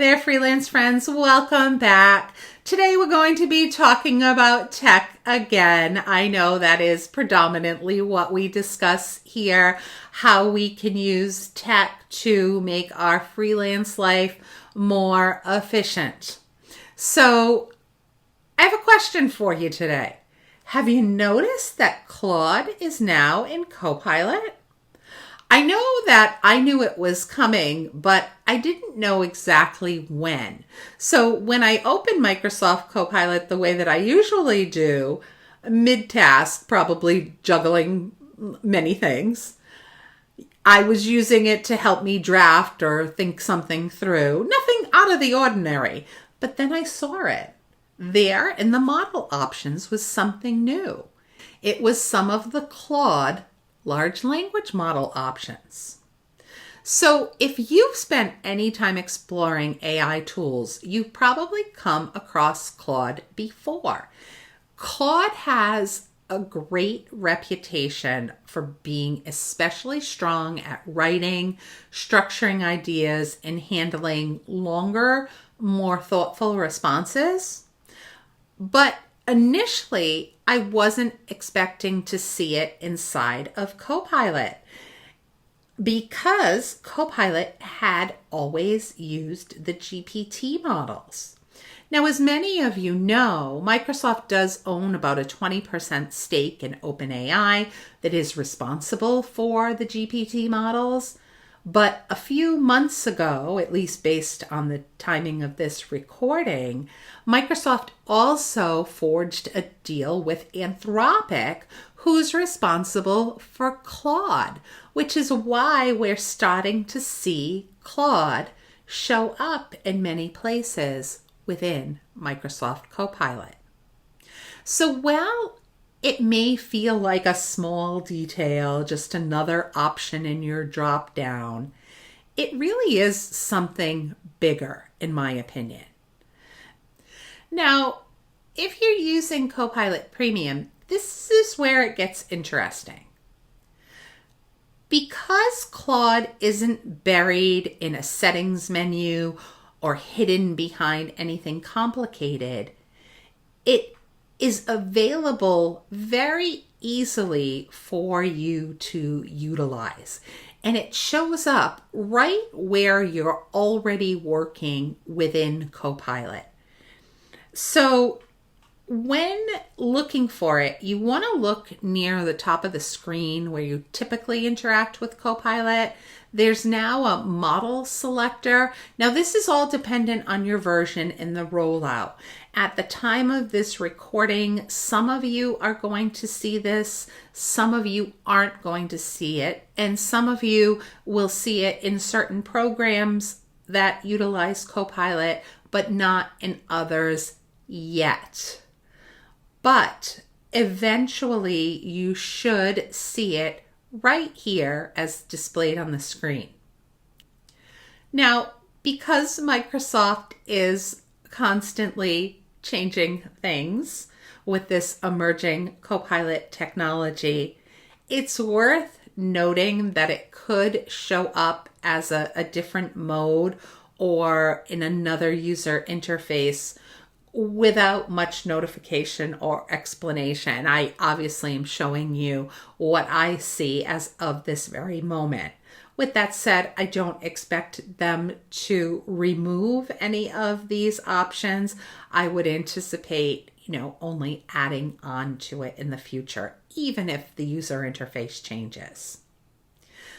There, freelance friends, welcome back. Today we're going to be talking about tech again. I know that is predominantly what we discuss here, how we can use tech to make our freelance life more efficient. So I have a question for you today. Have you noticed that Claude is now in Copilot? I know that I knew it was coming, but I didn't know exactly when. So when I opened Microsoft Copilot the way that I usually do, mid-task, probably juggling many things, I was using it to help me draft or think something through. Nothing out of the ordinary. But then I saw it. There in the model options was something new. It was some of the Claude large language model options. So if you've spent any time exploring AI tools, you've probably come across Claude before. Claude has a great reputation for being especially strong at writing, structuring ideas, and handling longer, more thoughtful responses. But initially, I wasn't expecting to see it inside of Copilot because Copilot had always used the GPT models. Now, as many of you know, Microsoft does own about a 20% stake in OpenAI that is responsible for the GPT models. But a few months ago, at least based on the timing of this recording, Microsoft also forged a deal with Anthropic, who's responsible for Claude, which is why we're starting to see Claude show up in many places within Microsoft Copilot. So while it may feel like a small detail, just another option in your drop down, it really is something bigger, in my opinion. Now, if you're using Copilot Premium, this is where it gets interesting. Because Claude isn't buried in a settings menu or hidden behind anything complicated, it is available very easily for you to utilize. And it shows up right where you're already working within Copilot. So when looking for it, you want to look near the top of the screen where you typically interact with Copilot. There's now a model selector. Now, this is all dependent on your version in the rollout. At the time of this recording, some of you are going to see this, some of you aren't going to see it, and some of you will see it in certain programs that utilize Copilot, but not in others yet. But eventually you should see it right here as displayed on the screen. Now, because Microsoft is constantly changing things with this emerging Copilot technology, it's worth noting that it could show up as a different mode or in another user interface without much notification or explanation. I obviously am showing you what I see as of this very moment. With that said, I don't expect them to remove any of these options. I would anticipate, only adding on to it in the future, even if the user interface changes.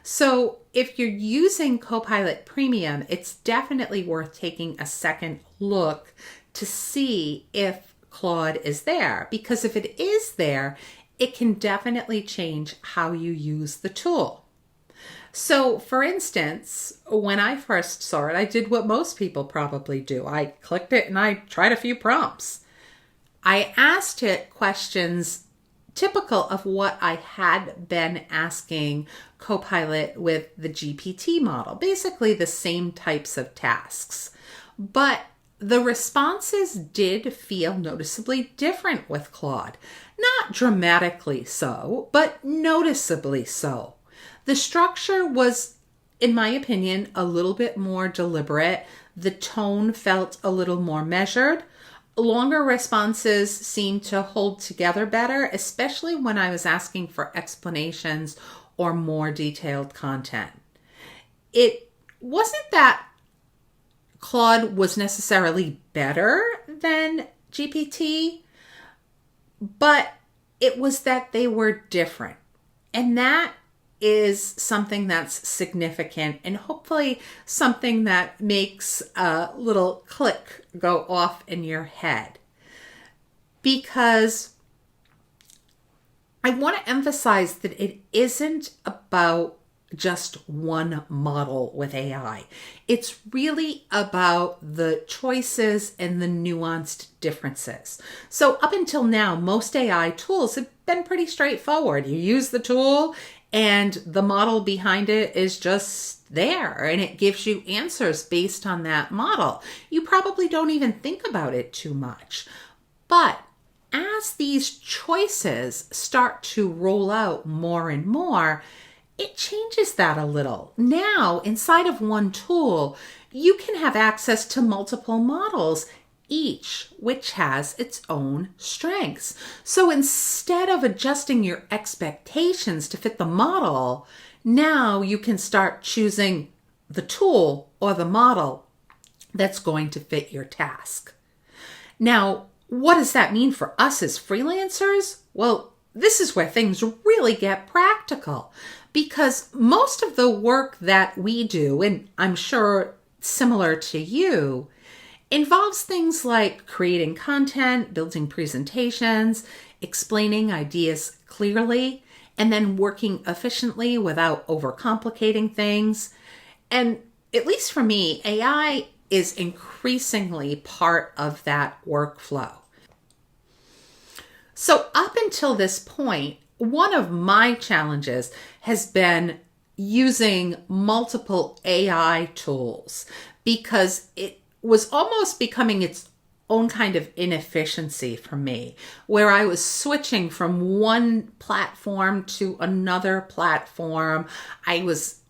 So if you're using Copilot Premium, it's definitely worth taking a second look to see if Claude is there, because if it is there, it can definitely change how you use the tool. So for instance, when I first saw it, I did what most people probably do. I clicked it and I tried a few prompts. I asked it questions typical of what I had been asking Copilot with the GPT model, basically the same types of tasks. But the responses did feel noticeably different with Claude. Not dramatically so, but noticeably so. The structure was, in my opinion, a little bit more deliberate. The tone felt a little more measured. Longer responses seemed to hold together better, especially when I was asking for explanations or more detailed content. It wasn't that Claude was necessarily better than GPT, but it was that they were different. And that is something that's significant and hopefully something that makes a little click go off in your head. Because I want to emphasize that it isn't about just one model with AI. It's really about the choices and the nuanced differences. So up until now, most AI tools have been pretty straightforward. You use the tool and the model behind it is just there and it gives you answers based on that model. You probably don't even think about it too much. But as these choices start to roll out more and more, it changes that a little. Now, inside of one tool, you can have access to multiple models, each which has its own strengths. So instead of adjusting your expectations to fit the model, now you can start choosing the tool or the model that's going to fit your task. Now, what does that mean for us as freelancers? Well, this is where things really get practical, because most of the work that we do, and I'm sure similar to you, involves things like creating content, building presentations, explaining ideas clearly, and then working efficiently without overcomplicating things. And at least for me, AI is increasingly part of that workflow. So up until this point, one of my challenges has been using multiple AI tools because it was almost becoming its own kind of inefficiency for me, where I was switching from one platform to another platform. I was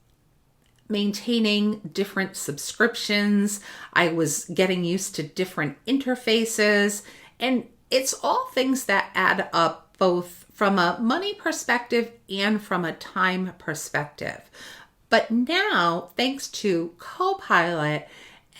maintaining different subscriptions. I was getting used to different interfaces, and it's all things that add up both from a money perspective and from a time perspective. But now, thanks to Copilot,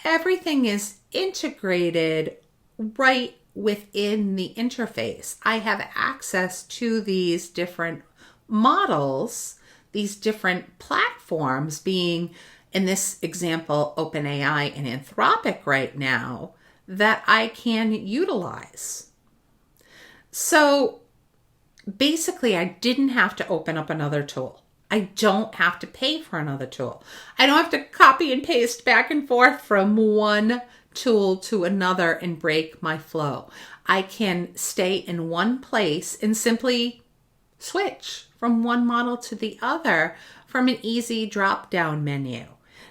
everything is integrated right within the interface. I have access to these different models, these different platforms, being, in this example, OpenAI and Anthropic right now, that I can utilize. So basically, I didn't have to open up another tool. I don't have to pay for another tool. I don't have to copy and paste back and forth from one tool to another and break my flow. I can stay in one place and simply switch from one model to the other from an easy drop-down menu.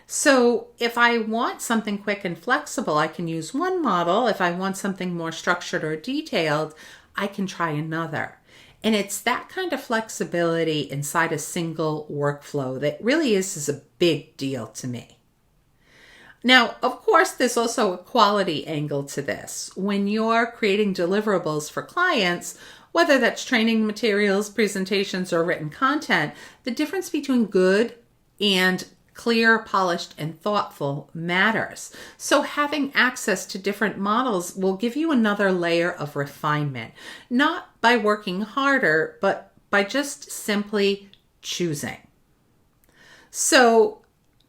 So if I want something quick and flexible, I can use one model. If I want something more structured or detailed, I can try another. And it's that kind of flexibility inside a single workflow that really is a big deal to me. Now, of course, there's also a quality angle to this. When you're creating deliverables for clients, whether that's training materials, presentations, or written content, the difference between good and clear, polished, and thoughtful matters. So having access to different models will give you another layer of refinement, not by working harder, but by just simply choosing. So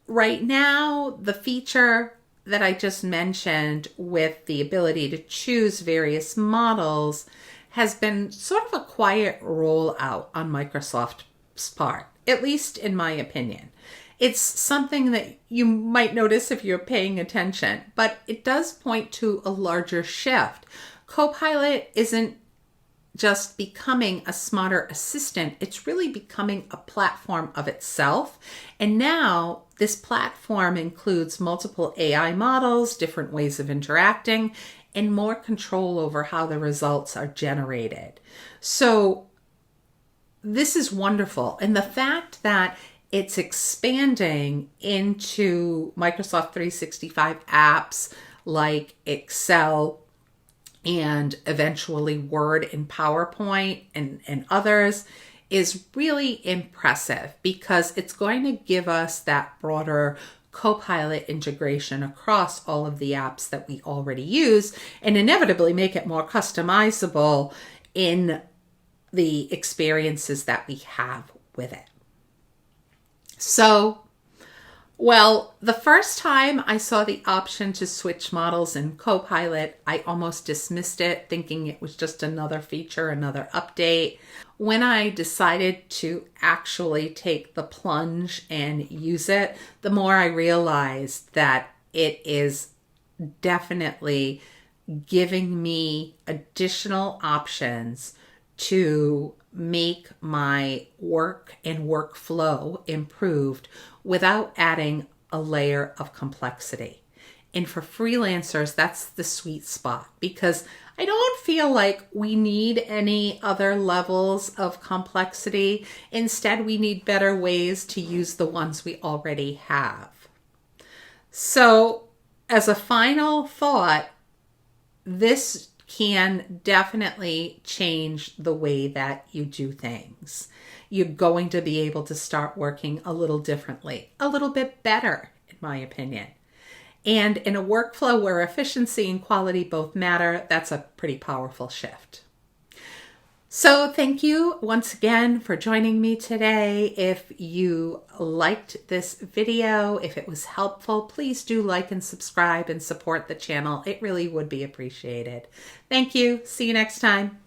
right now, the feature that I just mentioned with the ability to choose various models has been sort of a quiet rollout on Microsoft's part, at least in my opinion. It's something that you might notice if you're paying attention, but it does point to a larger shift. Copilot isn't just becoming a smarter assistant, it's really becoming a platform of itself. And now this platform includes multiple AI models, different ways of interacting, and more control over how the results are generated. So this is wonderful. And the fact that it's expanding into Microsoft 365 apps like Excel and eventually Word and PowerPoint and others is really impressive because it's going to give us that broader Copilot integration across all of the apps that we already use and inevitably make it more customizable in the experiences that we have with it. So, well, the first time I saw the option to switch models in Copilot, I almost dismissed it, thinking it was just another feature, another update. When I decided to actually take the plunge and use it, the more I realized that it is definitely giving me additional options to make my work and workflow improved without adding a layer of complexity. And for freelancers, that's the sweet spot because I don't feel like we need any other levels of complexity. Instead, we need better ways to use the ones we already have. So, as a final thought, this can definitely change the way that you do things. You're going to be able to start working a little differently, a little bit better, in my opinion. And in a workflow where efficiency and quality both matter, that's a pretty powerful shift. So thank you once again for joining me today. If you liked this video, if it was helpful, please do like and subscribe and support the channel. It really would be appreciated. Thank you. See you next time.